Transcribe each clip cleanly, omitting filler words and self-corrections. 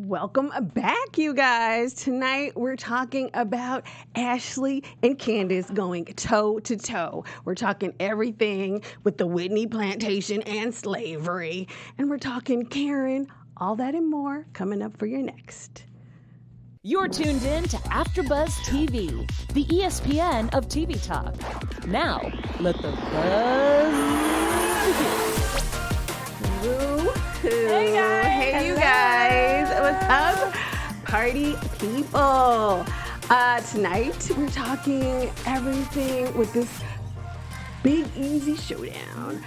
Welcome back, you guys. Tonight we're talking about Ashley and Candice going toe to toe. We're talking everything with the Whitney plantation and slavery. And we're talking Karen, all that and more coming up for your next. You're tuned in to AfterBuzz TV, the ESPN of TV talk. Now, let the buzz begin. Hey guys. Hey you guys. What's up, party people? Tonight we're talking everything with this Big Easy Showdown.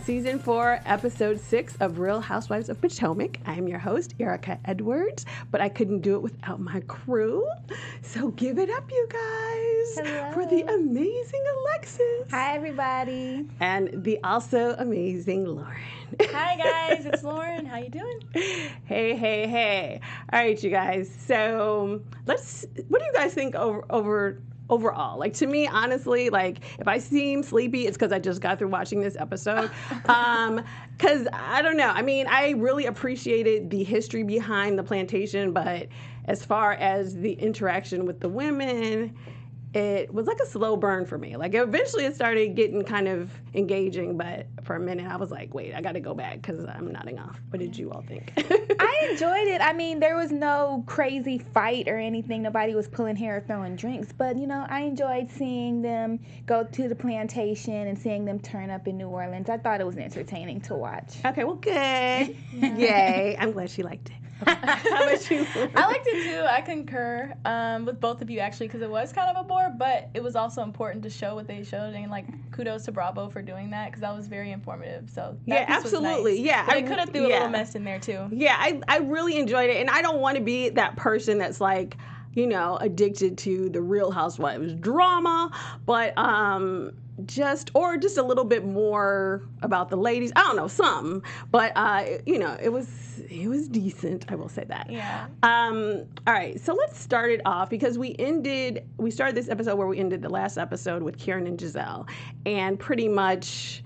Season 4, Episode 6 of Real Housewives of Potomac. I'm your host, Erica Edwards, but I couldn't do it without my crew. So give it up, you guys, Hello. for the amazing Alexis. Hi, everybody. And the also amazing Lauren. Hi, guys. It's Lauren. How you doing? Hey. All right, you guys. So what do you guys think overall? Like, to me, honestly, like, if I seem sleepy, it's because I just got through watching this episode. Because, I don't know. I mean, I really appreciated the history behind the plantation, but as far as the interaction with the women, it was like a slow burn for me. Like, eventually it started getting kind of engaging, but for a minute I was like, wait, I got to go back because I'm nodding off. What did you all think? I enjoyed it. I mean, there was no crazy fight or anything. Nobody was pulling hair or throwing drinks. But, you know, I enjoyed seeing them go to the plantation and seeing them turn up in New Orleans. I thought it was entertaining to watch. Okay, well, good. Yay. I'm glad she liked it. How about you? I liked it too. I concur with both of you actually because it was kind of a bore, but it was also important to show what they showed, and like kudos to Bravo for doing that because that was very informative. So that piece absolutely. was nice. Yeah, but I could have threw a little mess in there too. Yeah, I really enjoyed it, and I don't want to be that person that's like, you know, addicted to the Real Housewives drama, but just a little bit more about the ladies. I don't know, something, but you know, it was decent. I will say that. Yeah. All right, so let's start it off because we started this episode where we ended the last episode with Karen and Gizelle, and pretty much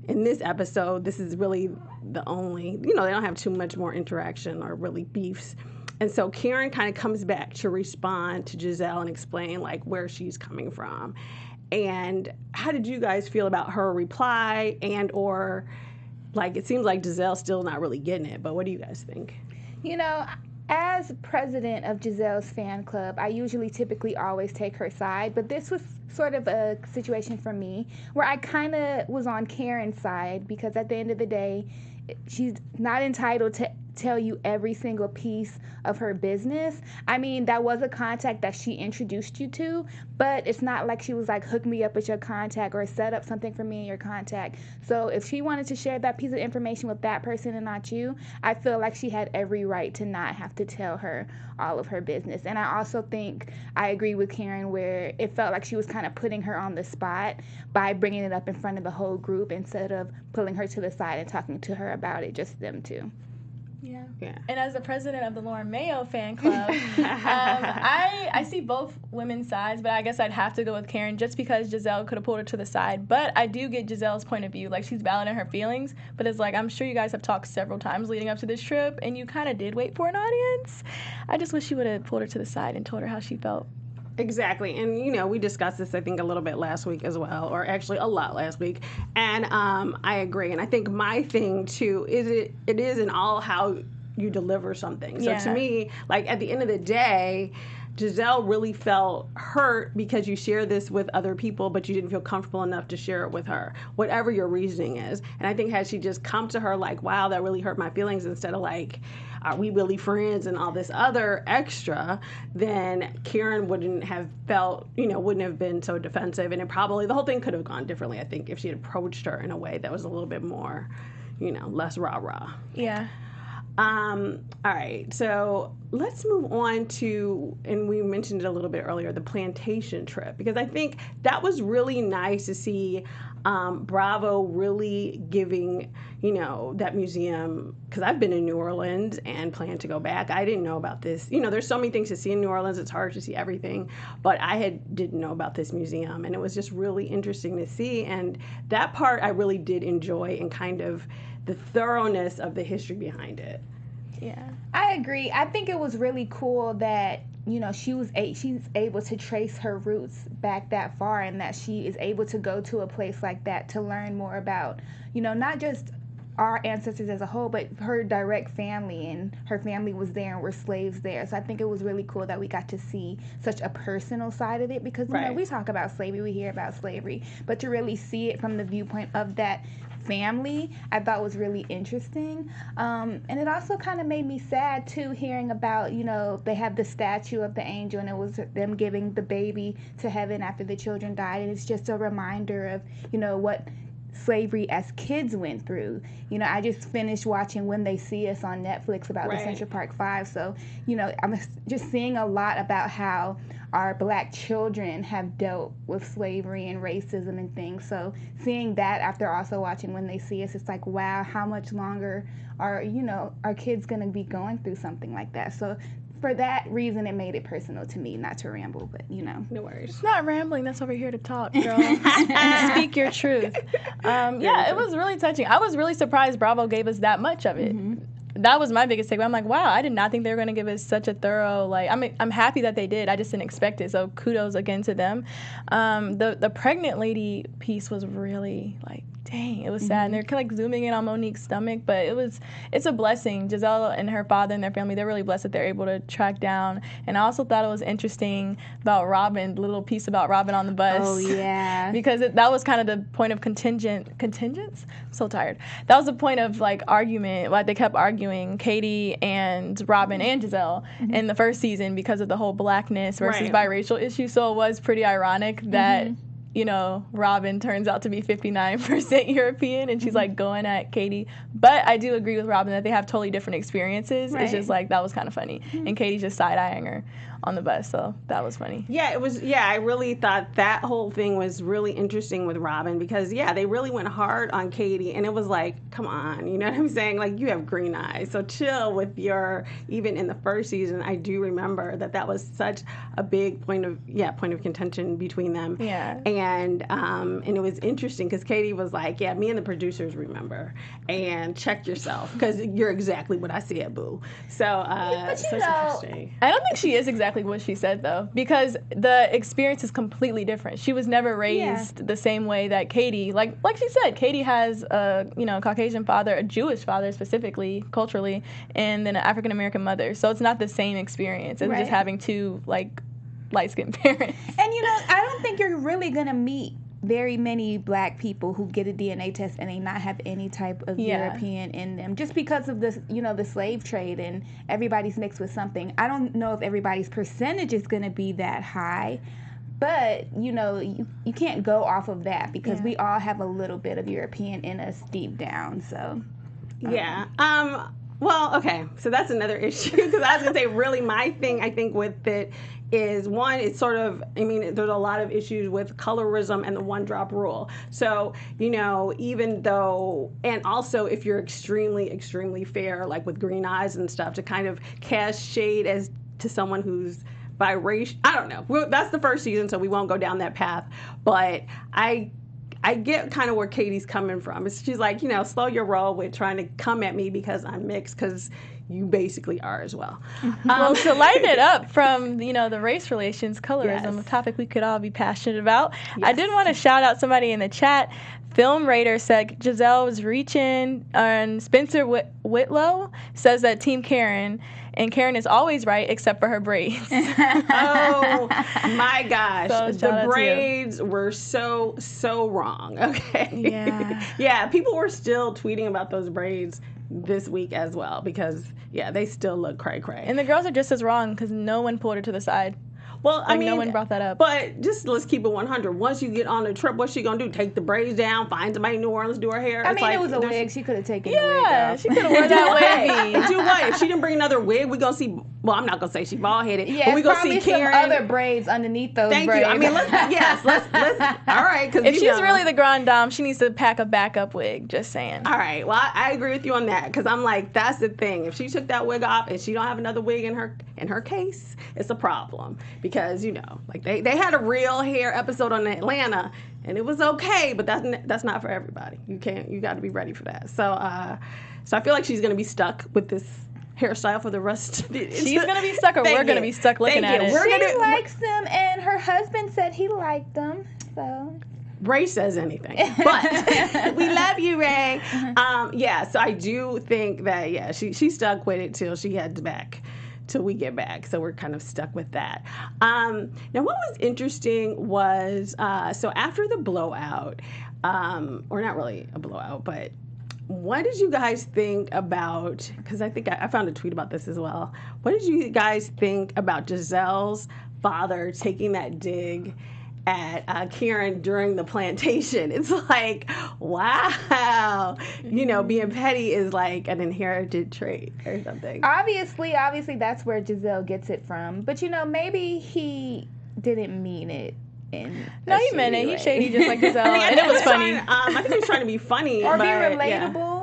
in this episode, this is really the only, you know, they don't have too much more interaction or really beefs. And so Karen kind of comes back to respond to Gizelle and explain like where she's coming from. And how did you guys feel about her reply or like it seems like Gizelle's still not really getting it, but what do you guys think? You know, as president of Gizelle's fan club, I typically always take her side, but this was sort of a situation for me where I kind of was on Karen's side because at the end of the day, she's not entitled to tell you every single piece of her business. I mean, that was a contact that she introduced you to, but it's not like she was like, hook me up with your contact or set up something for me and your contact. So if she wanted to share that piece of information with that person and not you, I feel like she had every right to not have to tell her all of her business. And I also think I agree with Karen where it felt like she was kind of putting her on the spot by bringing it up in front of the whole group instead of pulling her to the side and talking to her about it, just them two. Yeah. And as the president of the Lauren Mayo fan club, I see both women's sides, but I guess I'd have to go with Karen just because Gizelle could have pulled her to the side. But I do get Gizelle's point of view. Like, she's valid in her feelings, but it's like, I'm sure you guys have talked several times leading up to this trip, and you kind of did wait for an audience. I just wish she would have pulled her to the side and told her how she felt. Exactly. And, you know, we discussed this, I think, a little bit last week as well, or actually a lot last week. And I agree. And I think my thing, too, is it is in all how you deliver something. So to me, like, at the end of the day, Gizelle really felt hurt because you share this with other people, but you didn't feel comfortable enough to share it with her, whatever your reasoning is. And I think had she just come to her like, wow, that really hurt my feelings, instead of like, are we really friends and all this other extra, then Karen wouldn't have felt, you know, wouldn't have been so defensive. And it probably, the whole thing could have gone differently, I think, if she had approached her in a way that was a little bit more, you know, less rah-rah. Yeah. All right, so let's move on to, and we mentioned it a little bit earlier, the plantation trip, because I think that was really nice to see Bravo really giving, you know, that museum, because I've been in New Orleans and plan to go back. I didn't know about this. You know, there's so many things to see in New Orleans. It's hard to see everything, but didn't know about this museum, and it was just really interesting to see. And that part I really did enjoy, and kind of the thoroughness of the history behind it. Yeah. I agree. I think it was really cool that, you know, she's able to trace her roots back that far, and that she is able to go to a place like that to learn more about, you know, not just our ancestors as a whole, but her direct family, and her family was there and were slaves there. So I think it was really cool that we got to see such a personal side of it, because, you know, we talk about slavery, we hear about slavery, but to really see it from the viewpoint of that family, I thought was really interesting. And it also kind of made me sad too, hearing about, you know, they have the statue of the angel, and it was them giving the baby to heaven after the children died, and it's just a reminder of, you know, what slavery as kids went through. You know, I just finished watching When They See Us on Netflix about the Central Park Five, so, you know, I'm just seeing a lot about how our black children have dealt with slavery and racism and things. So seeing that after also watching When They See Us, it's like, wow, how much longer are, you know, our kids going to be going through something like that? So for that reason, it made it personal to me, not to ramble, but, you know. No worries. It's not rambling. That's why we're here to talk, girl. Speak your truth. Yeah, it was really touching. I was really surprised Bravo gave us that much of it. Mm-hmm. That was my biggest takeaway. I'm like, wow, I did not think they were going to give us such a thorough, like, I'm happy that they did. I just didn't expect it, so kudos again to them. The pregnant lady piece was really, like, dang, it was sad. And they're kind of like zooming in on Monique's stomach, but it's a blessing. Gizelle and her father and their family, they're really blessed that they're able to track down. And I also thought it was interesting about Robin, the little piece about Robin on the bus. Oh, yeah. Because that was kind of the point of contingence? I'm so tired. That was the point of, like, argument. Like, they kept arguing, Katie and Robin and Gizelle in the first season because of the whole blackness versus biracial issue. So it was pretty ironic that you know, Robin turns out to be 59% European, and she's, like, going at Katie. But I do agree with Robin that they have totally different experiences. It's just, like, that was kind of funny. And Katie's just side-eyeing her on the bus, so that was funny. Yeah, it was. Yeah, I really thought that whole thing was really interesting with Robin, because, yeah, they really went hard on Katie, and it was like, come on, you know what I'm saying? Like, you have green eyes, so chill with your, even in the first season, I do remember that was such a big point of contention between them. Yeah. And it was interesting because Katie was like, yeah, me and the producers remember, and check yourself, because you're exactly what I said, boo. So, but so it's interesting. I don't think she is exactly what she said, though, because the experience is completely different. She was never raised the same way that Katie, like she said, Katie has a, you know, Caucasian father, a Jewish father specifically, culturally, and then an African-American mother. So it's not the same experience as just having two, like, light-skinned parents. And, you know, I don't think you're really going to meet very many black people who get a DNA test and they not have any type of European in them, just because of this, you know, the slave trade, and everybody's mixed with something. I don't know if everybody's percentage is going to be that high, but, you know, you can't go off of that, because we all have a little bit of European in us deep down, so. Yeah. Well, okay, so that's another issue, because I was going to say, really, my thing, I think, with it is, one, it's sort of, I mean, there's a lot of issues with colorism and the one-drop rule. So, you know, even though, and also if you're extremely, extremely fair, like with green eyes and stuff, to kind of cast shade as to someone who's biracial, I don't know. Well, that's the first season, so we won't go down that path. But I get kind of where Katie's coming from. She's like, you know, slow your roll with trying to come at me because I'm mixed, because you basically are as well. Well, to lighten it up from, you know, the race relations, colorism, a topic we could all be passionate about, I did want to shout out somebody in the chat. Film Raider said Gizelle was reaching, and Spencer Whitlow says that Team Karen, and Karen is always right except for her braids. Oh my gosh. So the braids were so wrong. Okay. Yeah. Yeah, people were still tweeting about those braids this week as well, because they still look cray-cray. And the girls are just as wrong, because no one pulled her to the side. Well, I mean, no one brought that up. But just let's keep it 100. Once you get on the trip, what's she gonna do? Take the braids down, find somebody in New Orleans, do her hair? I mean, it was a wig. She could have taken the wig off. Yeah, she could have worn that wig. Do what? If she didn't bring another wig, we gonna see. Well, I'm not gonna say she bald headed. Yeah, but we gonna see Karen. Some other braids underneath those braids. Thank you. I mean, let's. All right. If she's really the grande dame, she needs to pack a backup wig. Just saying. All right. Well, I agree with you on that, because I'm like, that's the thing. If she took that wig off and she don't have another wig in her case, it's a problem, because, you know, like they had a Real Hair episode on Atlanta, and it was okay, but that's not for everybody. You got to be ready for that. So I feel like she's gonna be stuck with this hairstyle for the rest of the... She's going to be stuck, or we're going to be stuck looking at it. She likes them, and her husband said he liked them, so... Ray says anything, but we love you, Ray. So I do think that, she stuck with it till she heads back, till we get back. So we're kind of stuck with that. Now, what was interesting was, so after the blowout, or not really a blowout, but what did you guys think about, because I think I found a tweet about this as well. What did you guys think about Gizelle's father taking that dig at Karen during the plantation? It's like, wow, being petty is like an inherited trait or something. Obviously that's where Gizelle gets it from. But maybe he didn't mean it. No, he meant it. He's shady just like Gizelle, and it was funny. I think he was trying to be funny or be relatable.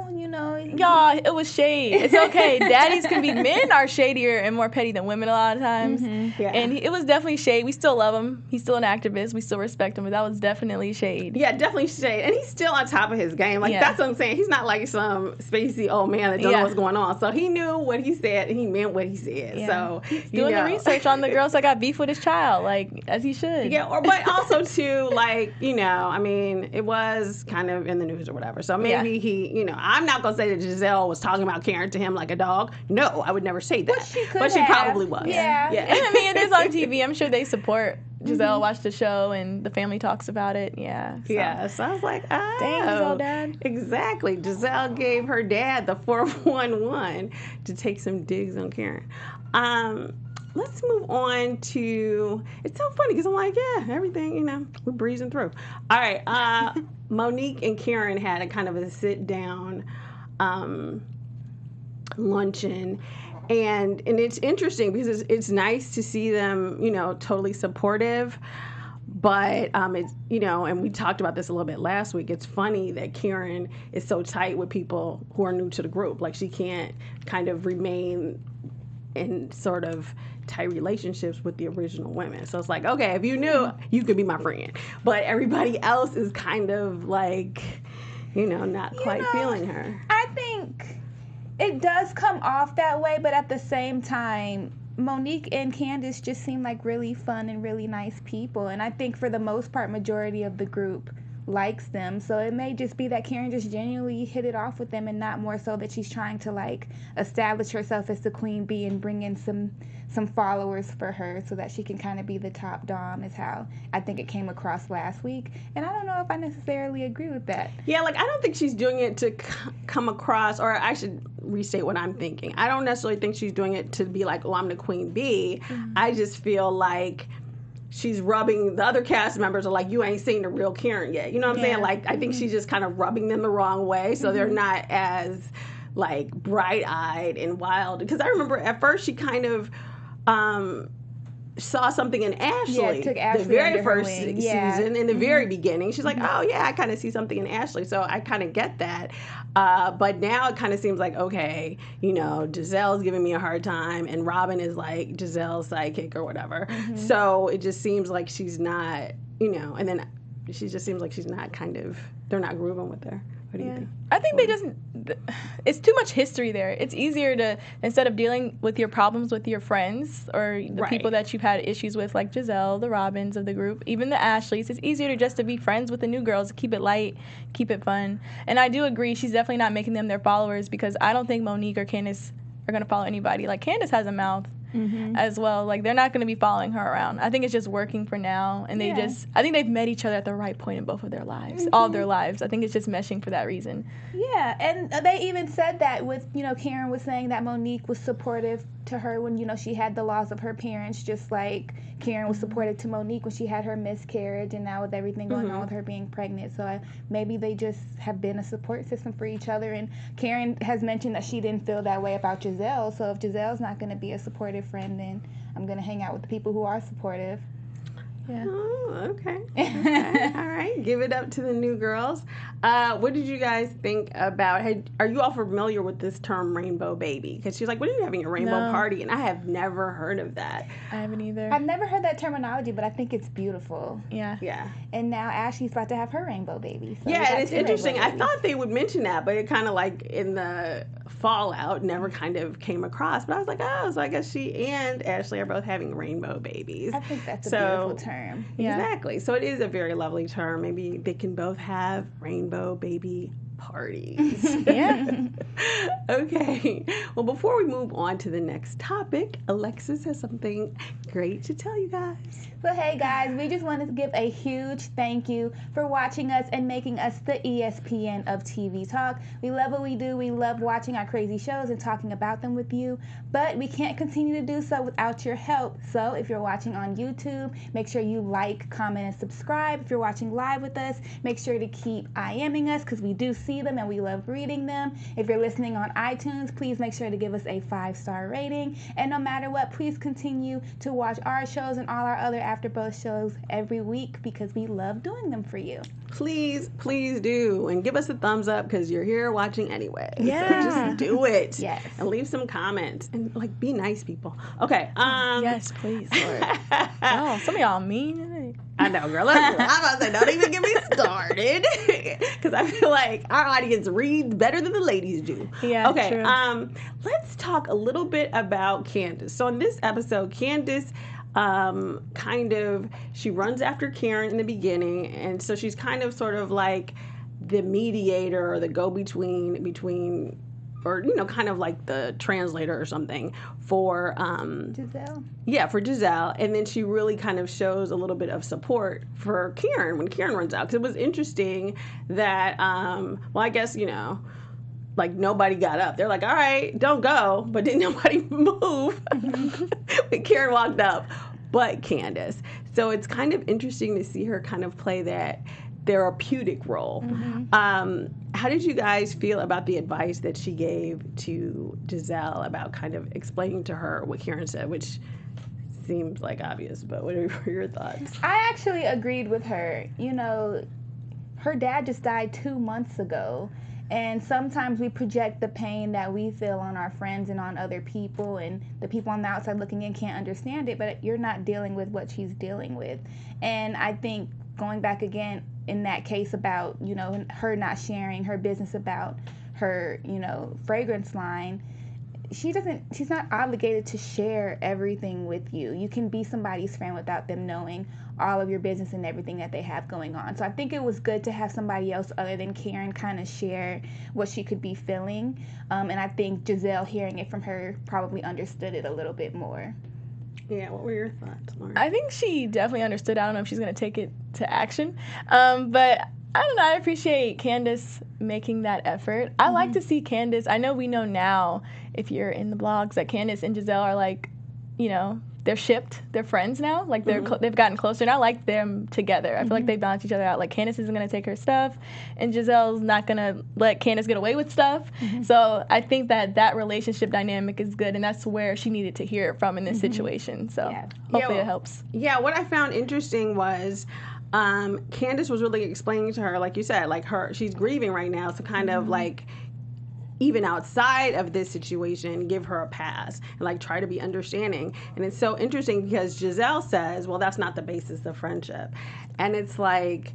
Y'all, it was shade. It's okay. Daddies can be, men are shadier and more petty than women a lot of times. Mm-hmm. Yeah. And it was definitely shade. We still love him. He's still an activist. We still respect him, but that was definitely shade. Yeah, definitely shade. And he's still on top of his game. That's what I'm saying. He's not like some spacey old man that don't know what's going on. So he knew what he said and he meant what he said. Yeah. So he's doing the research on the girls that got beef with his child, as he should. Yeah, but also too, it was kind of in the news or whatever. So maybe he, I'm not gonna say that Gizelle was talking about Karen to him like a dog. No, I would never say that. But she probably was. Yeah. And it is on TV. I'm sure they support Gizelle. Watch the show and the family talks about it. Yeah. So. Yeah. So I was like, oh. Dang, Gizelle dad. Exactly. Gizelle gave her dad the 411 to take some digs on Karen. Let's move on to, it's so funny because I'm like, everything, we're breezing through. All right. Monique and Karen had a kind of a sit down luncheon, and it's interesting because it's nice to see them totally supportive, but it's and we talked about this a little bit last week. It's funny that Karen is so tight with people who are new to the group. Like, she can't kind of remain in sort of tight relationships with the original women. So it's like, okay, if you knew, you could be my friend, but everybody else is kind of like, not quite feeling her. I think it does come off that way, but at the same time, Monique and Candice just seem like really fun and really nice people. And I think for the most part, majority of the group likes them. So it may just be that Karen just genuinely hit it off with them, and not more so that she's trying to establish herself as the queen bee and bring in some followers for her so that she can kind of be the top dom, is how I think it came across last week. And I don't know if I necessarily agree with that. Yeah, I don't think she's doing it to come across, or I should restate what I'm thinking. I don't necessarily think she's doing it to be like, oh, I'm the queen bee. Mm-hmm. I just feel like she's rubbing, the other cast members are like, you ain't seen the real Karen yet. You know what I'm saying? Like, I think she's just kind of rubbing them the wrong way, so they're not as bright-eyed and wild. Because I remember at first she kind of saw something in Ashley, took Ashley the very first season, in the very beginning. She's like, oh yeah, I kind of see something in Ashley, so I kind of get that. But now it kind of seems like, okay, Gizelle's giving me a hard time, and Robin is like Gizelle's sidekick or whatever. Mm-hmm. So it just seems like she's not, and then she just seems like she's not they're not grooving with her. What do you think? I think it's too much history there. It's easier to, instead of dealing with your problems with your friends or the people that you've had issues with, like Gizelle, the Robins of the group, even the Ashleys, it's easier to be friends with the new girls, keep it light, keep it fun. And I do agree, she's definitely not making them their followers, because I don't think Monique or Candice are going to follow anybody. Like, Candice has a mouth. Mm-hmm. As well. Like, they're not going to be following her around. I think it's just working for now, and I think they've met each other at the right point in both of their lives, all of their lives. I think it's just meshing for that reason. Yeah, and they even said that with, Karen was saying that Monique was supportive to her when, she had the loss of her parents, just like Karen was supportive to Monique when she had her miscarriage, and now with everything going on with her being pregnant. So maybe they just have been a support system for each other. And Karen has mentioned that she didn't feel that way about Gizelle. So if Gizelle's not going to be a supportive friend, then I'm going to hang out with the people who are supportive. Yeah. Oh, okay. All right. Give it up to the new girls. What did you guys think about? Are you all familiar with this term rainbow baby? Because she's like, what are you having a rainbow party? And I have never heard of that. I haven't either. I've never heard that terminology, but I think it's beautiful. Yeah. Yeah. And now Ashley's about to have her rainbow baby. So yeah, and it's interesting. I thought they would mention that, but it kind of like in the fallout never kind of came across. But I was like, oh, so I guess she and Ashley are both having rainbow babies. I think that's a beautiful term. Yeah. Exactly. So it is a very lovely term. Maybe they can both have rainbow baby parties. Yeah. Okay. Well, before we move on to the next topic, Alexis has something great to tell you guys. So hey guys, we just wanted to give a huge thank you for watching us and making us the ESPN of TV talk. We love what we do. We love watching our crazy shows and talking about them with you, but we can't continue to do so without your help. So if you're watching on YouTube, make sure you like, comment, and subscribe. If you're watching live with us, make sure to keep IMing us because we do see them and we love reading them. If you're listening on iTunes, please make sure to give us a 5-star rating. And no matter what, please continue to watch our shows and all our other AfterBuzz shows every week because we love doing them for you. Please do. And give us a thumbs up because you're here watching anyway. Yeah. So just do it. Yes. And leave some comments. And like be nice people. Okay. Yes, please, Lord. Oh, some of y'all mean. I know, girl. I'm about to say, don't even get me started. Because I feel like our audience reads better than the ladies do. Yeah, okay. True. Let's talk a little bit about Candice. So in this episode, Candice she runs after Karen in the beginning, and so she's kind of sort of like the mediator or the between or kind of like the translator or something for Gizelle. Yeah, for Gizelle. And then she really kind of shows a little bit of support for Karen when Karen runs out. Because it was interesting that I guess like nobody got up. They're like, all right, don't go. But didn't nobody move when Karen walked up but Candice. So it's kind of interesting to see her kind of play that therapeutic role. Mm-hmm. How did you guys feel about the advice that she gave to Gizelle about kind of explaining to her what Karen said, which seems like obvious, but what are your thoughts? I actually agreed with her. Her dad just died 2 months ago. And sometimes we project the pain that we feel on our friends and on other people, and the people on the outside looking in can't understand it, but you're not dealing with what she's dealing with. And I think going back again in that case about, her not sharing her business about her, fragrance line, she's not obligated to share everything with you. You can be somebody's friend without them knowing all of your business and everything that they have going on. So I think it was good to have somebody else other than Karen kind of share what she could be feeling. And I think Gizelle, hearing it from her, probably understood it a little bit more. Yeah, what were your thoughts, Lauren? I think she definitely understood. I don't know if she's going to take it to action. But I don't know. I appreciate Candice making that effort. I like to see Candice. I know we know now, if you're in the blogs, that Candice and Gizelle are like, they're shipped. They're friends now. Like they've gotten closer, and I like them together. I feel like they balance each other out. Like Candice isn't gonna take her stuff, and Gizelle's not gonna let Candice get away with stuff. So I think that relationship dynamic is good, and that's where she needed to hear it from in this situation. So hopefully it helps. Yeah, what I found interesting was Candice was really explaining to her, like you said, like she's grieving right now, so kind of like, even outside of this situation, give her a pass and like try to be understanding. And it's so interesting because Gizelle says, well, that's not the basis of friendship. And it's like,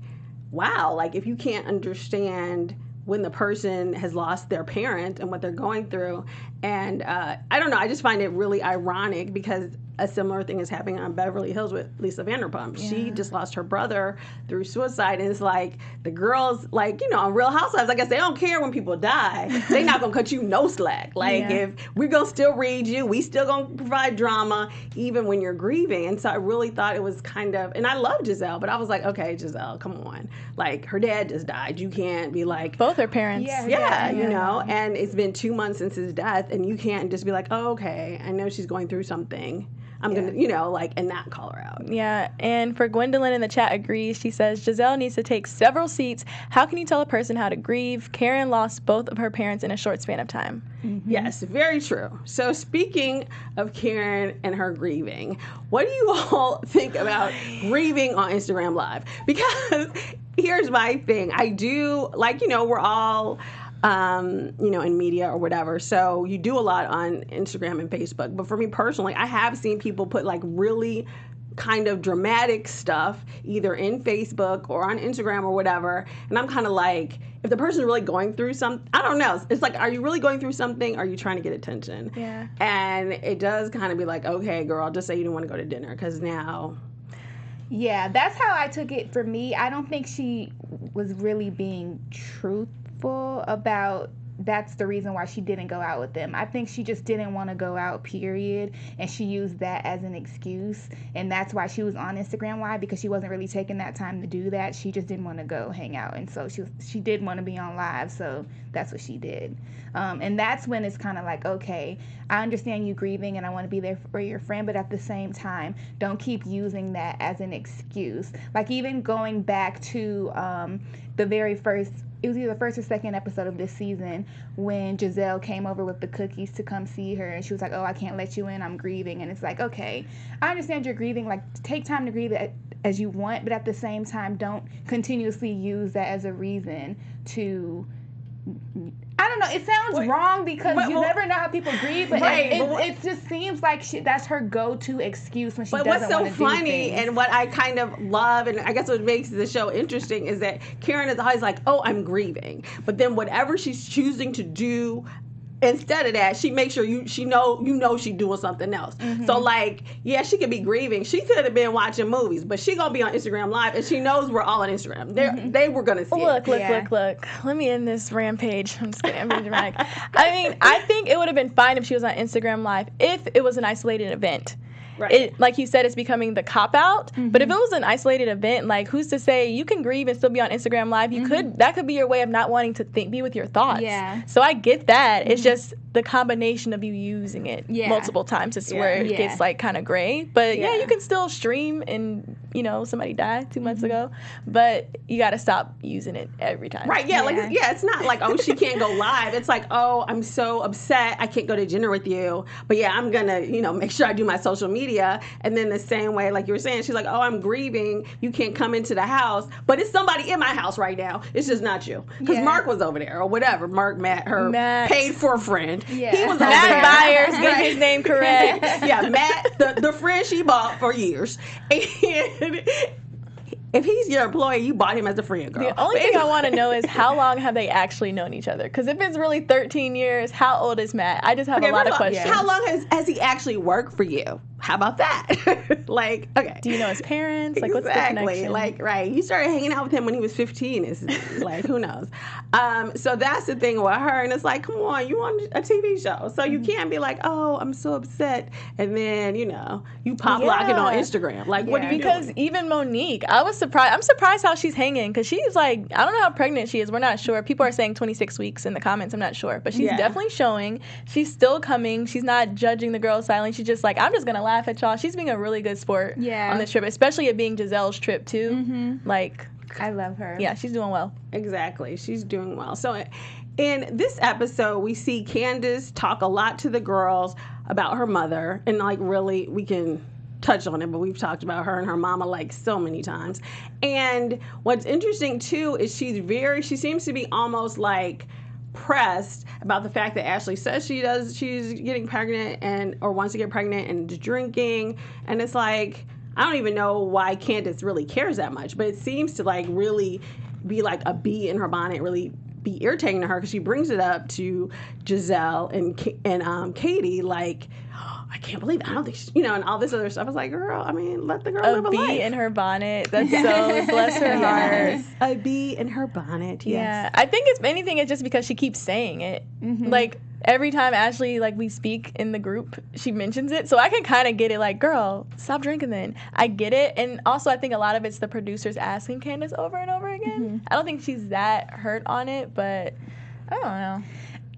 wow, like if you can't understand when the person has lost their parent and what they're going through. And I don't know, I just find it really ironic because a similar thing is happening on Beverly Hills with Lisa Vanderpump. Yeah. She just lost her brother through suicide, and it's like the girls, like, on Real Housewives, I guess they don't care when people die. They not gonna cut you no slack. Like if we're gonna still read you, we still gonna provide drama even when you're grieving. And so I really thought it was kind of, and I love Gizelle, but I was like, okay, Gizelle, come on. Like her dad just died. You can't be like both her parents. Yeah, and it's been 2 months since his death, and you can't just be like, oh, okay, I know she's going through something. I'm going to, and not call her out. Yeah, and for Gwendolyn in the chat agrees. She says, Gizelle needs to take several seats. How can you tell a person how to grieve? Karen lost both of her parents in a short span of time. Mm-hmm. Yes, very true. So speaking of Karen and her grieving, what do you all think about grieving on Instagram Live? Because here's my thing. I do, we're all... in media or whatever. So you do a lot on Instagram and Facebook. But for me personally, I have seen people put really kind of dramatic stuff either in Facebook or on Instagram or whatever. And I'm kind of like, if the person's really going through something, I don't know. It's like, are you really going through something? Or are you trying to get attention? Yeah. And it does kind of be like, okay, girl, just say you didn't want to go to dinner because now... Yeah, that's how I took it for me. I don't think she was really being truthful about that's the reason why she didn't go out with them. I think she just didn't want to go out, period, and she used that as an excuse, and that's why she was on Instagram Live, because she wasn't really taking that time to do that. She just didn't want to go hang out, and so she did want to be on live, so that's what she did. And that's when it's kind of like, okay, I understand you grieving and I want to be there for your friend, but at the same time, don't keep using that as an excuse. Like, even going back to the very first, it was either the first or second episode of this season when Gizelle came over with the cookies to come see her, and she was like, oh, I can't let you in, I'm grieving. And it's like, okay, I understand you're grieving, like, take time to grieve as you want, but at the same time, don't continuously use that as a reason to... I don't know. It sounds wrong because you never know how people grieve, but it just seems like that's her go-to excuse when she doesn't want to do things. But what's so funny and what I kind of love, and I guess what makes the show interesting, is that Karen is always like, oh, I'm grieving. But then whatever she's choosing to do, instead of that, she makes sure she's doing something else. Mm-hmm. So, yeah, she could be grieving. She could have been watching movies, but she gonna be on Instagram Live, and she knows we're all on Instagram. They were gonna see it. Look. Let me end this rampage. I'm just kidding. I'm being dramatic. I mean, I think it would have been fine if she was on Instagram Live if it was an isolated event. Right. It, like you said, it's becoming the cop-out. Mm-hmm. But if it was an isolated event, who's to say you can grieve and still be on Instagram Live? You that could be your way of not wanting to be with your thoughts. Yeah. So I get that. Mm-hmm. It's just the combination of you using it multiple times is where it gets kind of gray. But you can still stream and somebody died 2 months ago, but you got to stop using it every time. Right? Yeah. It's not like, oh, she can't go live. It's like, oh, I'm so upset I can't go to dinner with you, but I'm gonna make sure I do my social media. And then the same way, like you were saying, she's like, oh, I'm grieving, you can't come into the house, but it's somebody in my house right now. It's just not you, because Mark was over there or whatever. Matt, paid for a friend. Yeah. He was over Matt Byers, get his name correct. Matt, the friend she bought for years. And if he's your employee, you bought him as a friend, girl. The only thing I want to know is how long have they actually known each other? Because if it's really 13 years, how old is Matt? I just have a lot of questions. How long has he actually worked for you? How about that? Okay. Do you know his parents? Exactly. What's the connection? Right. You started hanging out with him when he was 15. It's who knows? So that's the thing with her. And it's like, come on, you on a TV show. So you can't be like, oh, I'm so upset. And then, you pop locking on Instagram. What are you Because doing? even Monique, I'm surprised how she's hanging. Because she's I don't know how pregnant she is. We're not sure. People are saying 26 weeks in the comments. I'm not sure. But she's definitely showing. She's still coming. She's not judging the girl silently. She's just I'm just going to laugh at y'all. She's being a really good sport on this trip, especially it being Gizelle's trip too. Mm-hmm. I love her. Yeah, she's doing well. Exactly, she's doing well. So in this episode, we see Candice talk a lot to the girls about her mother, and really we can touch on it, but we've talked about her and her mama so many times. And what's interesting too is she seems to be almost pressed about the fact that Ashley says she's getting pregnant or wants to get pregnant and drinking, and it's I don't even know why Candice really cares that much, but it seems to really be a bee in her bonnet, really be irritating to her, because she brings it up to Gizelle and Katie I can't believe it. I don't think she, and all this other stuff. I was like, girl, let the girl live a life. A bee in her bonnet. That's so, bless her heart. A bee in her bonnet, yes. Yeah. I think if anything, it's just because she keeps saying it. Mm-hmm. Every time Ashley, we speak in the group, she mentions it. So I can kind of get it, girl, stop drinking then. I get it. And also, I think a lot of it's the producers asking Candice over and over again. Mm-hmm. I don't think she's that hurt on it, but I don't know.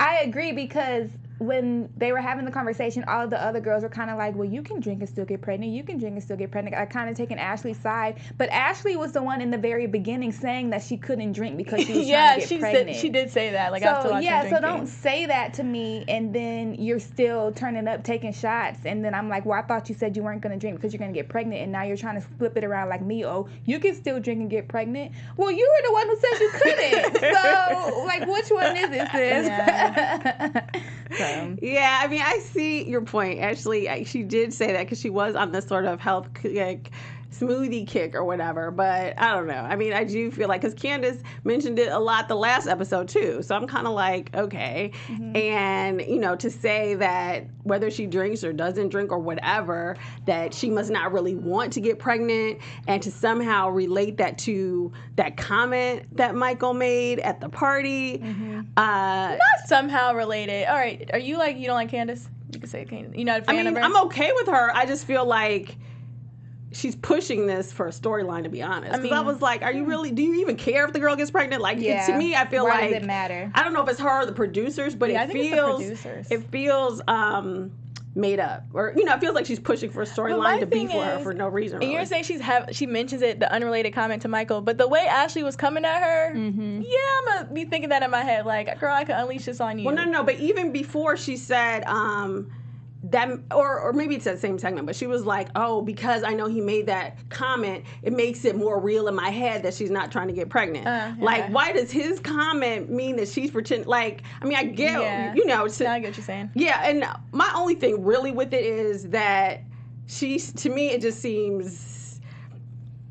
I agree, because when they were having the conversation, all of the other girls were kind of like, well, you can drink and still get pregnant. You can drink and still get pregnant. I kind of taken Ashley's side. But Ashley was the one in the very beginning saying that she couldn't drink because she was trying to get pregnant. She did say that. Like, after watching her so don't say that to me and then you're still turning up, taking shots. And then I'm like, well, I thought you said you weren't going to drink because you're going to get pregnant. And now you're trying to flip it around like me. Oh, you can still drink and get pregnant. Well, you were the one who said you couldn't. So, like, which one is it, sis? Yeah. Yeah, I mean, I see your point. Actually, she did say that because she was on this sort of health smoothie kick or whatever, but I don't know. I mean, I do feel like, because Candice mentioned it a lot the last episode too, so I'm kind of like, okay. And, to say that whether she drinks or doesn't drink or whatever, that she must not really want to get pregnant, and to somehow relate that to that comment that Michael made at the party. Not somehow related. All right, are you like, you don't like Candice? You can say Candice. You're not a fan of her? I'm okay with her. I just feel like she's pushing this for a storyline, to be honest. Because I was like, do you even care if the girl gets pregnant? Like, to me, I feel like, does it matter? I don't know if it's her or the producers, but it feels made up. Or, it feels like she's pushing for a storyline to be for her for no reason. And you're saying she mentions it, the unrelated comment to Michael, but the way Ashley was coming at her, I'm going to be thinking that in my head, like, girl, I could unleash this on you. Well, no, but even before she said, that, or maybe it's that same segment, but she was like, oh, because I know he made that comment, it makes it more real in my head that she's not trying to get pregnant. Like, why does his comment mean that she's pretending? Like, I mean, I get, I get what you're saying. Yeah, and my only thing really with it is that to me, it just seems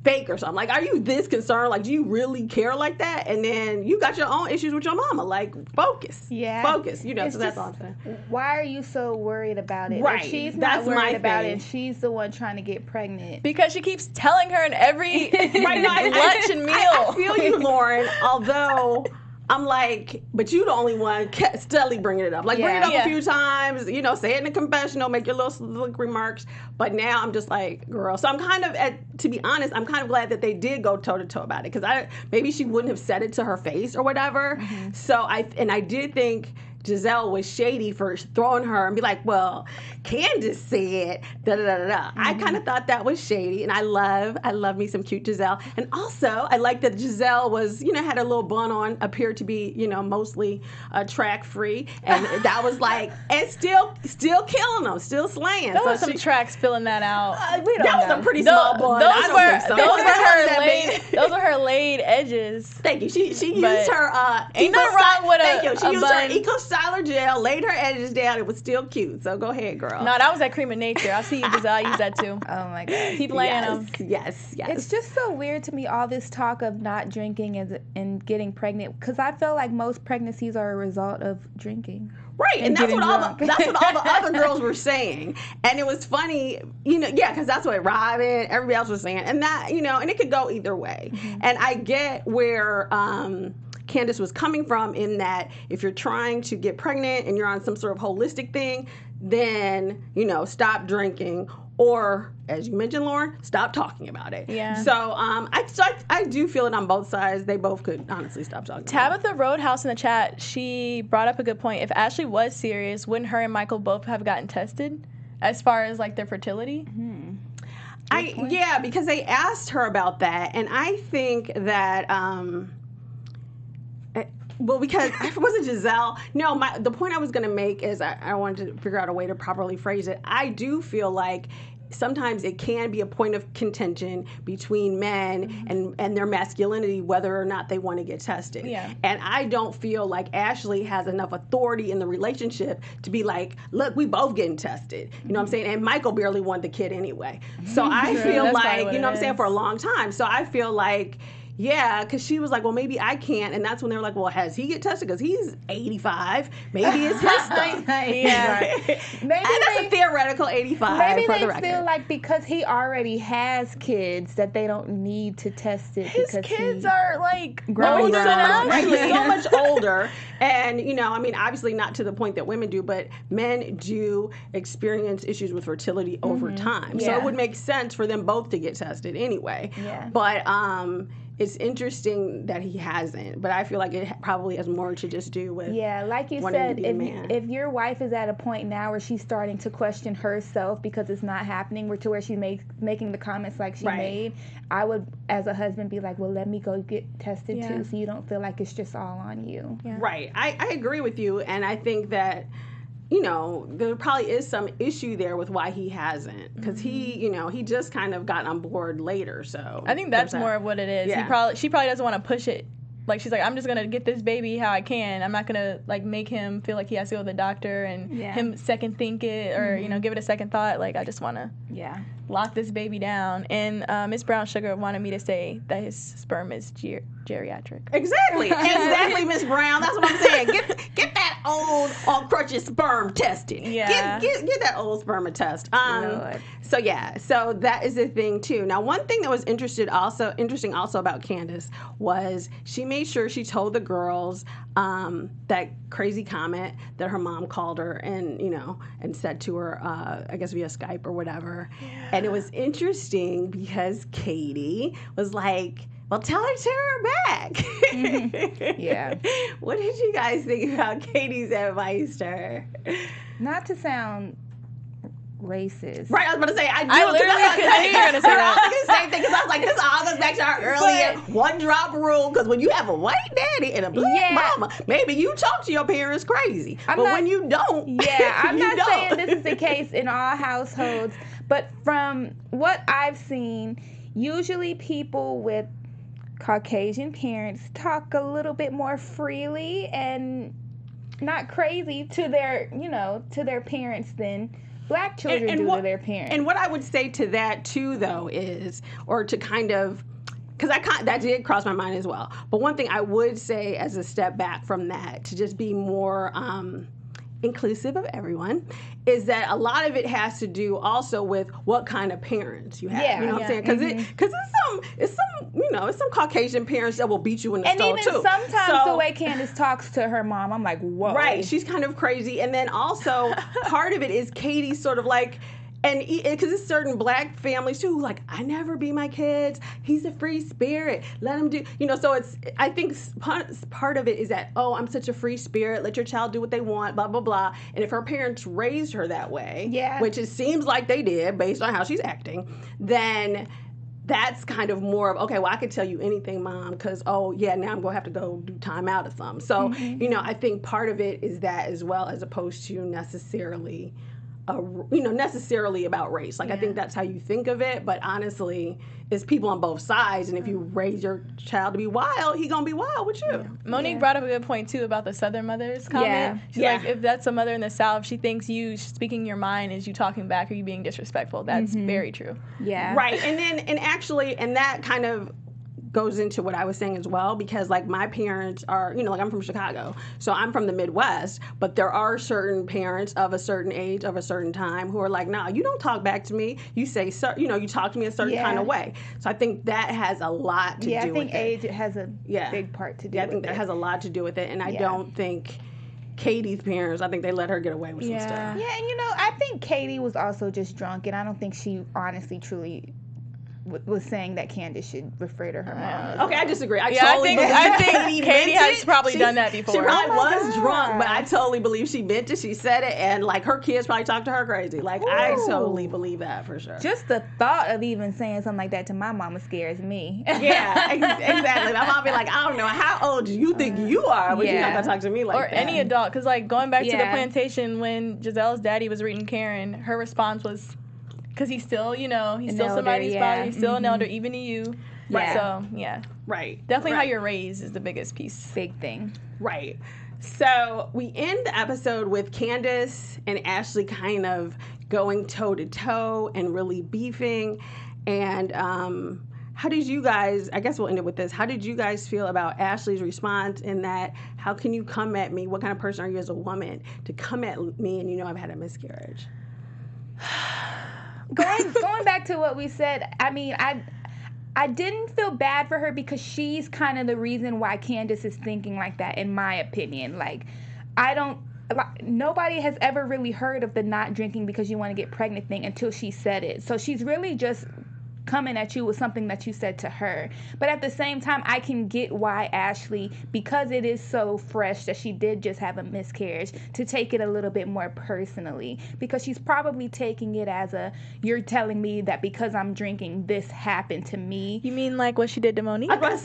fake or something. Like, are you this concerned? Like, do you really care like that? And then you got your own issues with your mama. Like, focus. Yeah. Focus. So that's all I'm saying. Why are you so worried about it? Right. If she's not worried about it, she's the one trying to get pregnant. Because she keeps telling her in every lunch and meal. I feel you, Lauren, although I'm like, but you the only one steadily bringing it up. Like, bring it up a few times, say it in the confessional, make your little slick remarks. But now I'm just like, girl. So I'm kind of, to be honest, I'm kind of glad that they did go toe-to-toe about it. Because maybe she wouldn't have said it to her face or whatever. So I did think Gizelle was shady for throwing her and be like, well, Candice said da-da-da-da-da. I kind of thought that was shady, and I love me some cute Gizelle. And also, I like that Gizelle was, had a little bun on, appeared to be, mostly track-free, and that was like, and still killing them, still slaying. There was some tracks filling that out. That was a pretty small bun. Those were her laid edges. Thank you. She used her ain't nothing wrong with She used her Eco-Styler gel, laid her edges down. It was still cute. So go ahead, girl. No, that was that Cream of Nature. I see you, Gizelle. I use that too. Oh my God. Keep laying them. Yes. It's just so weird to me, all this talk of not drinking and getting pregnant, because I feel like most pregnancies are a result of drinking. Right, and that's what all the other girls were saying. And it was funny, because that's what Robin, everybody else was saying. And that, and it could go either way. And I get where Candice was coming from, in that if you're trying to get pregnant and you're on some sort of holistic thing, then, stop drinking, or, as you mentioned, Lauren, stop talking about it. Yeah. So I do feel it on both sides. They both could honestly stop talking about it. Tabitha Roadhouse in the chat, she brought up a good point. If Ashley was serious, wouldn't her and Michael both have gotten tested as far as, like, their fertility? Because they asked her about that, and I think that because it wasn't Gizelle. No, the point I was going to make is I wanted to figure out a way to properly phrase it. I do feel like sometimes it can be a point of contention between men and their masculinity, whether or not they want to get tested. Yeah. And I don't feel like Ashley has enough authority in the relationship to be like, look, we both getting tested. You know what I'm saying? And Michael barely wanted the kid anyway. So I feel like, you know what I'm saying, for a long time. So I feel like, yeah, because she was like, well, maybe I can't. And that's when they were like, well, has he get tested? Because he's 85. Maybe it's his stuff. Yeah. And that's a theoretical 85. Maybe for they the record. feel like because he already has kids that they don't need to test it. His because kids are like growing so much older. And, obviously not to the point that women do, but men do experience issues with fertility over time. So it would make sense for them both to get tested anyway. Yeah. But, it's interesting that he hasn't, but I feel like it probably has more to just do with like you said, if your wife is at a point now where she's starting to question herself because it's not happening, to where she's making the comments like she made, I would, as a husband, be like, well, let me go get tested too, so you don't feel like it's just all on you. Yeah. Right. I agree with you, and I think that, you know, there probably is some issue there with why he hasn't, because he just kind of got on board later. So I think that's more of what it is. Yeah. She probably doesn't want to push it. Like, she's like, I'm just gonna get this baby how I can. I'm not gonna like make him feel like he has to go to the doctor and him second think it or give it a second thought. Like, I just wanna lock this baby down. And Miss Brown Sugar wanted me to say that his sperm is geriatric. Exactly, Miss Brown. That's what I'm saying. Get that old on crutches sperm tested. Yeah. Get that old sperm a test. So that is the thing too. Now, one thing that was interesting also about Candice was she made sure she told the girls that crazy comment that her mom called her and said to her, I guess via Skype or whatever. Yeah. And it was interesting because Katie was like, well, tell her to her back. Yeah. What did you guys think about Katie's advice to her? Not to sound racist. Right, I was about to say, I knew you were going to say that. The same thing, because I was like, this all goes back to our earlier one-drop rule, because when you have a white daddy and a black mama, maybe you talk to your parents crazy. When you don't, I'm not saying this is the case in all households, but from what I've seen, usually people with Caucasian parents talk a little bit more freely and not crazy to their parents than Black children do to their parents. And what I would say to that too, though, is, or to kind of, because that did cross my mind as well. But one thing I would say as a step back from that, to just be more inclusive of everyone, is that a lot of it has to do also with what kind of parents you have. Yeah, you know what I'm saying? Because it's some Caucasian parents that will beat you in the stove too. And even sometimes the way Candice talks to her mom, I'm like, whoa. Right, she's kind of crazy. And then also part of it is Katie sort of like, and because it's certain Black families too, who like, I never beat my kids. He's a free spirit. Let him do, so it's, I think part of it is that, oh, I'm such a free spirit. Let your child do what they want, blah, blah, blah. And if her parents raised her that way, which it seems like they did based on how she's acting, then that's kind of more of, okay, well, I could tell you anything, Mom, because, oh, yeah, now I'm going to have to go do time out or something. So, I think part of it is that as well, as opposed to necessarily about race. Like, I think that's how you think of it, but honestly, it's people on both sides, and if you raise your child to be wild, he's gonna be wild with you. Yeah. Monique brought up a good point too about the Southern mothers comment. She's like, if that's a mother in the South, she thinks you speaking your mind is you talking back or you being disrespectful. That's very true. Yeah. Right, and that kind of goes into what I was saying as well, because like my parents are, like I'm from Chicago, so I'm from the Midwest, but there are certain parents of a certain age, of a certain time, who are like, nah, you don't talk back to me. You say, you talk to me a certain kind of way. So I think that has a lot to do with it. Yeah, I think age has a big part to do with it. Yeah, I think that has a lot to do with it, and I don't think Katie's parents, I think they let her get away with some stuff. Yeah, and I think Katie was also just drunk, and I don't think she honestly, truly was saying that Candice should refer to her mom. Okay, I disagree. I think Katie has probably done that before. She probably was drunk, but I totally believe she meant it. She said it, and like her kids probably talked to her crazy. Like, I totally believe that for sure. Just the thought of even saying something like that to my mama scares me. Yeah, exactly. My mom be like, I don't know, how old do you think you are, but you're not gonna talk to me like that. Or any adult, because like going back to the plantation when Giselle's daddy was reading Karen, her response was, because he's still, he's still somebody's father. He's still an elder, even to you. Right. So, yeah. Right. Definitely how you're raised is the biggest piece. Big thing. Right. So we end the episode with Candice and Ashley kind of going toe-to-toe and really beefing. And how did you guys, I guess we'll end it with this, how did you guys feel about Ashley's response in that, how can you come at me, what kind of person are you as a woman to come at me and I've had a miscarriage? Going back to what we said, I mean, I didn't feel bad for her because she's kind of the reason why Candice is thinking like that, in my opinion. Like, nobody has ever really heard of the not drinking because you want to get pregnant thing until she said it. So she's really just coming at you with something that you said to her. But at the same time, I can get why Ashley, because it is so fresh that she did just have a miscarriage, to take it a little bit more personally, because she's probably taking it as you're telling me that because I'm drinking, this happened to me. You mean like what she did to Monique? Yeah, that's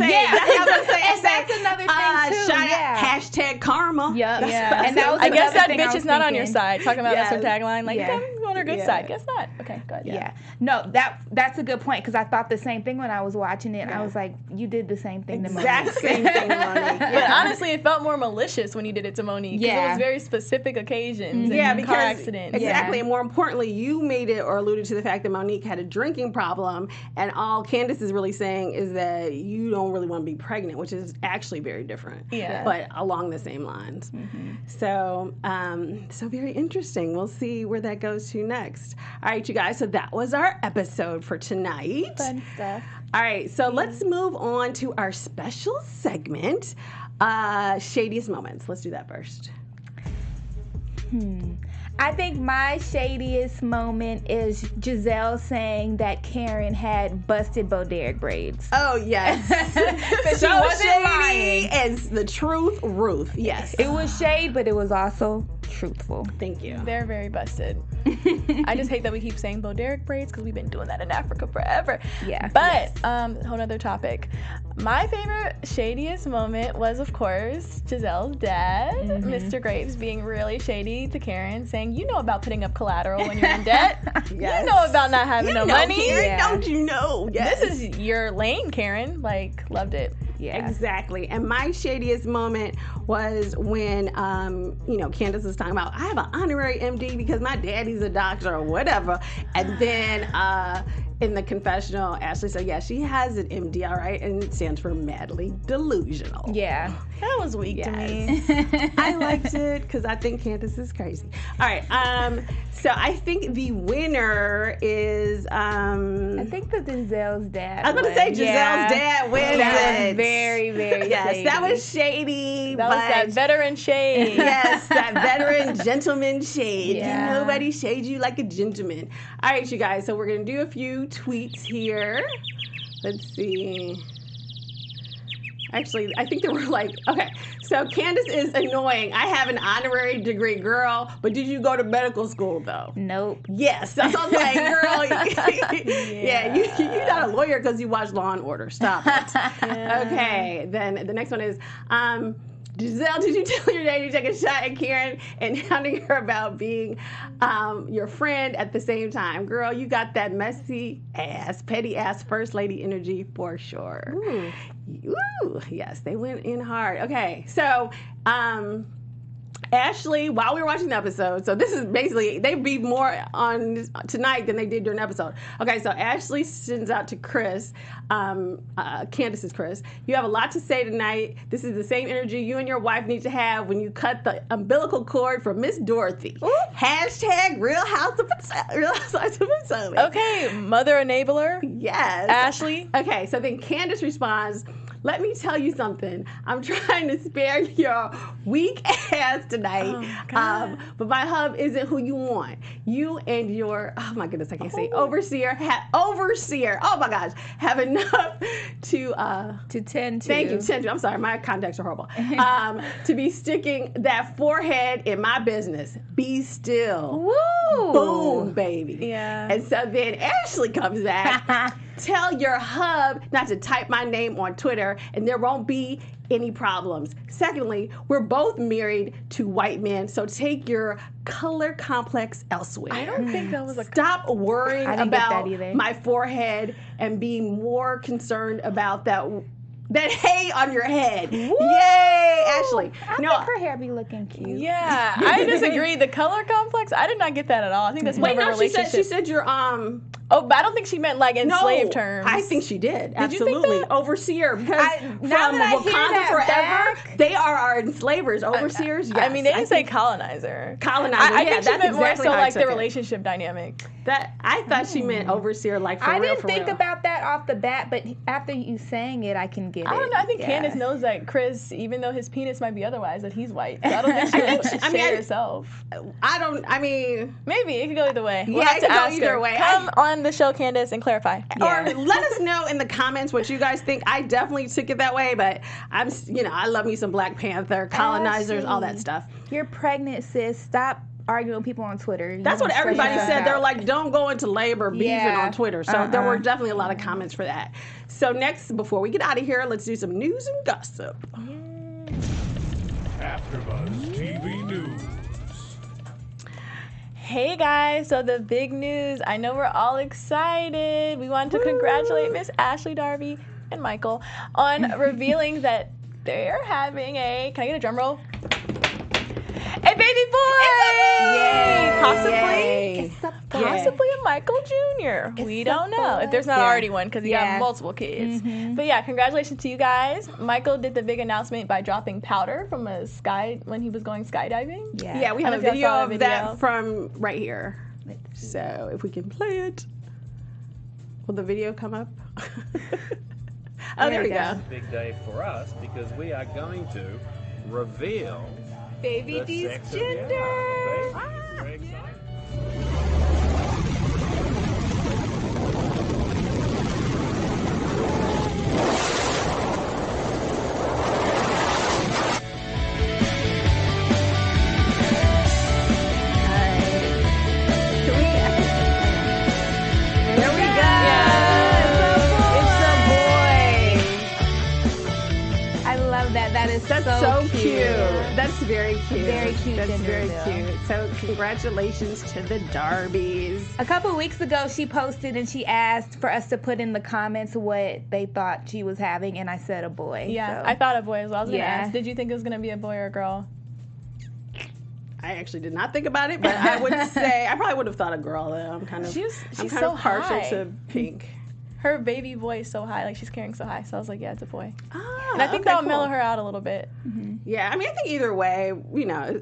another thing too. Hashtag karma. Yep. Yeah. And that was I guess that thing bitch I was is not on your thinking. side. Talking about that's her tagline. Like, I'm on her good side. Guess not. Okay, good. Yeah. No, that's a good point, because I thought the same thing when I was watching it. I was like, you did the same thing to Monique. Exact same thing to Monique. But honestly, it felt more malicious when you did it to Monique. Yeah. It was very specific occasions and car accidents. Exactly. And more importantly, you made it or alluded to the fact that Monique had a drinking problem, and all Candice is really saying is that you don't really want to be pregnant, which is actually very different. Yeah. But along the same lines. Mm-hmm. So very interesting. We'll see where that goes to next. All right, you guys. So that was our episode for tonight. Fun stuff. All right. So let's move on to our special segment, Shadiest Moments. Let's do that first. I think my shadiest moment is Gizelle saying that Karen had busted Bo Derek braids. Oh, yes. She wasn't lying. And the truth, Ruth. Yes. It was shade, but it was also truthful. Thank you. They're very busted. I just hate that we keep saying Bo Derek braids, because we've been doing that in Africa forever. Yeah. But, whole nother topic. My favorite shadiest moment was, of course, Giselle's dad, Mr. Graves, being really shady to Karen, saying, you know about putting up collateral when you're in debt. Yes. You know about not having no money. Karen, don't you know? Yes. This is your lane, Karen. Like, loved it. Yeah. Exactly. And my shadiest moment was when, Candice was talking about, I have an honorary MD because my daddy's a doctor or whatever. And then in the confessional, Ashley said, yeah, she has an MD, all right, and it stands for madly delusional. Yeah. That was weak to me. I liked it because I think Candice is crazy. All right. So I think the winner is... I think that Giselle's dad. I was going to say Giselle's dad wins that it. Was very, very shady. That was shady. That was that veteran shade. Yes, that veteran gentleman shade. Yeah. Nobody shades you like a gentleman. All right, you guys. So we're going to do a few tweets here. Let's see. Actually, I think there were okay, so Candice is annoying. I have an honorary degree, girl, but did you go to medical school, though? Nope. Yes, that's what I'm saying, girl. Yeah, you're not a lawyer because you watch Law & Order. Stop it. Yeah. Okay, then the next one is, Gizelle, did you tell your daddy to take a shot at Karen and hounding her about being your friend at the same time? Girl, you got that messy ass, petty ass first lady energy for sure. Ooh, yes, they went in hard. Okay, so Ashley, while we were watching the episode, so this is basically, they beat more on tonight than they did during the episode. Okay, so Ashley sends out to Chris, Candice's Chris, you have a lot to say tonight. This is the same energy you and your wife need to have when you cut the umbilical cord for Miss Dorothy. Ooh. Hashtag Real Housewives of Potomac. Okay, mother enabler. Yes. Ashley. Okay, so then Candice responds, let me tell you something. I'm trying to spare your weak ass tonight. But my hub isn't who you want. You and your, oh my goodness, I can't say, overseer, oh my gosh, have enough to tend to. Thank you, tend to. I'm sorry, my contacts are horrible. To be sticking that forehead in my business. Be still. Woo! Boom, baby. Yeah. And so then Ashley comes back. Tell your hub not to type my name on Twitter and there won't be any problems. Secondly, we're both married to white men, so take your color complex elsewhere. I don't think that was Stop worrying about my forehead and be more concerned about that hay on your head. Woo! Yay, Ashley. I think her hair be looking cute. Yeah, I disagree. The color complex, I did not get that at all. I think that's more of a relationship. She said you're Oh, but I don't think she meant like in slave terms. I think she did. Absolutely. You think that? Overseer. Because from Wakanda Forever, they are our enslavers. Overseers, yes. I mean, they didn't say colonizer. Colonizer, I think she meant exactly more so like the relationship dynamic. I thought she meant overseer, like for real. I didn't think about that off the bat, but after you saying it, I can get it. I don't know. I think Candice knows that Chris, even though his penis might be otherwise, that he's white. So I don't think she would share herself. I mean... Maybe. It could go either way. Yeah, We'll have it to could ask go either her. way. Come on the show, Candice, and clarify. Yeah. Or let us know in the comments what you guys think. I definitely took it that way, but I love me some Black Panther, colonizers, all that stuff. You're pregnant, sis. Stop arguing with people on Twitter. That's what everybody said. They're like, don't go into labor beefing on Twitter. So there were definitely a lot of comments for that. So next, before we get out of here, let's do some news and gossip. AfterBuzz TV News. Hey guys, so the big news. I know we're all excited. We want to congratulate Miss Ashley, Darby, and Michael on revealing that they're having can I get a drum roll? A baby boy! Yay! Possibly a Michael Jr. We don't know if there's not already one because he got multiple kids. But yeah, congratulations to you guys. Michael did the big announcement by dropping powder from when he was going skydiving. Yeah, we have a video of that from right here. So if we can play it, will the video come up? Oh, there we go. It's a big day for us because we are going to reveal Baby D's gender. Very exciting. That's so cute. That's very cute. Very cute. That's very cute. So congratulations to the Darbys. A couple weeks ago, she posted and she asked for us to put in the comments what they thought she was having, and I said a boy. Yeah, so. I thought a boy as well. I was going to ask, did you think it was going to be a boy or a girl? I actually did not think about it, but I would say I probably would have thought a girl though. I'm kind of so partial high. to pink. Her baby voice so high, like she's carrying so high. So I was like, yeah, it's a boy. Ah, and I think that'll mellow her out a little bit. Mm-hmm. Yeah, I mean, I think either way,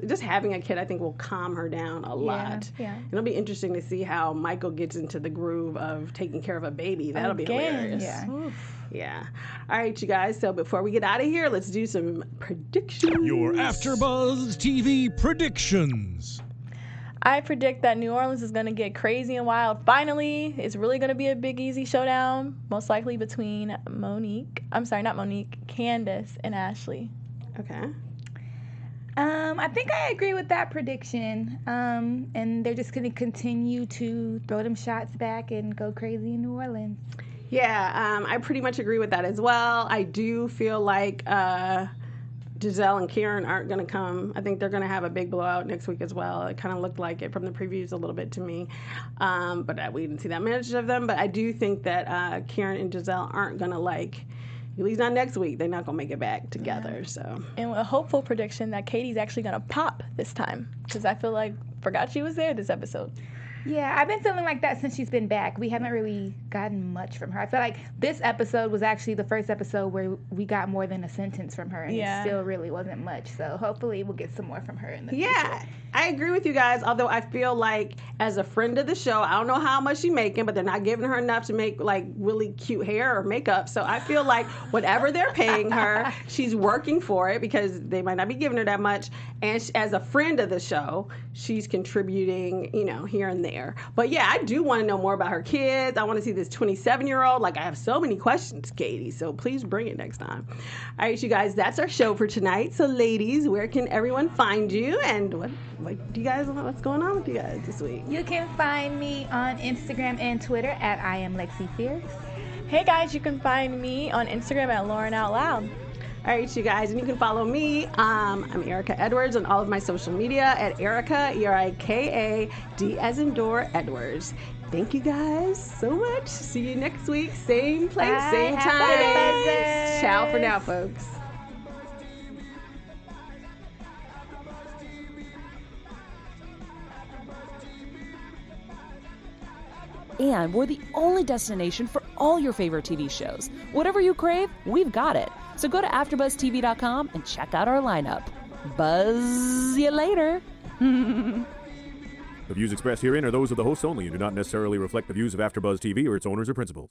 just having a kid, I think will calm her down a lot. Yeah. It'll be interesting to see how Michael gets into the groove of taking care of a baby. That'll be hilarious. Yeah. Oof. Yeah. All right, you guys. So before we get out of here, let's do some predictions. Your AfterBuzz TV predictions. I predict that New Orleans is going to get crazy and wild. Finally, it's really going to be a big, easy showdown, most likely between Candice and Ashley. Okay. I think I agree with that prediction. And they're just going to continue to throw them shots back and go crazy in New Orleans. Yeah, I pretty much agree with that as well. I do feel like Gizelle and Karen aren't going to come. I think they're going to have a big blowout next week as well. It kind of looked like it from the previews a little bit to me. But we didn't see that much of them. But I do think that Karen and Gizelle aren't going to, at least not next week, they're not going to make it back together. Yeah. So. And a hopeful prediction that Katie's actually going to pop this time. Because I feel like forgot she was there this episode. Yeah, I've been feeling like that since she's been back. We haven't really gotten much from her. I feel like this episode was actually the first episode where we got more than a sentence from her, and it still really wasn't much. So hopefully we'll get some more from her in the future. I agree with you guys, although I feel like as a friend of the show, I don't know how much she's making, but they're not giving her enough to make really cute hair or makeup. So I feel like whatever they're paying her, she's working for it because they might not be giving her that much. And as a friend of the show, she's contributing, here and there. But yeah, I do want to know more about her kids. I want to see this 27-year-old. I have so many questions, Katie. So please bring it next time. All right, you guys, that's our show for tonight. So ladies, where can everyone find you? And what do you guys want? What's going on with you guys this week? You can find me on Instagram and Twitter at I am Lexi Fierce. Hey guys, you can find me on Instagram at Lauren Out Loud. All right, you guys, and you can follow me. I'm Erica Edwards on all of my social media at Erica, ERIKA, D as in door, Edwards. Thank you guys so much. See you next week. Same place, Bye. same time. Ciao for now, folks. And we're the only destination for all your favorite TV shows. Whatever you crave, we've got it. So go to AfterBuzzTV.com and check out our lineup. Buzz you later. The views expressed herein are those of the hosts only and do not necessarily reflect the views of AfterBuzz TV or its owners or principals.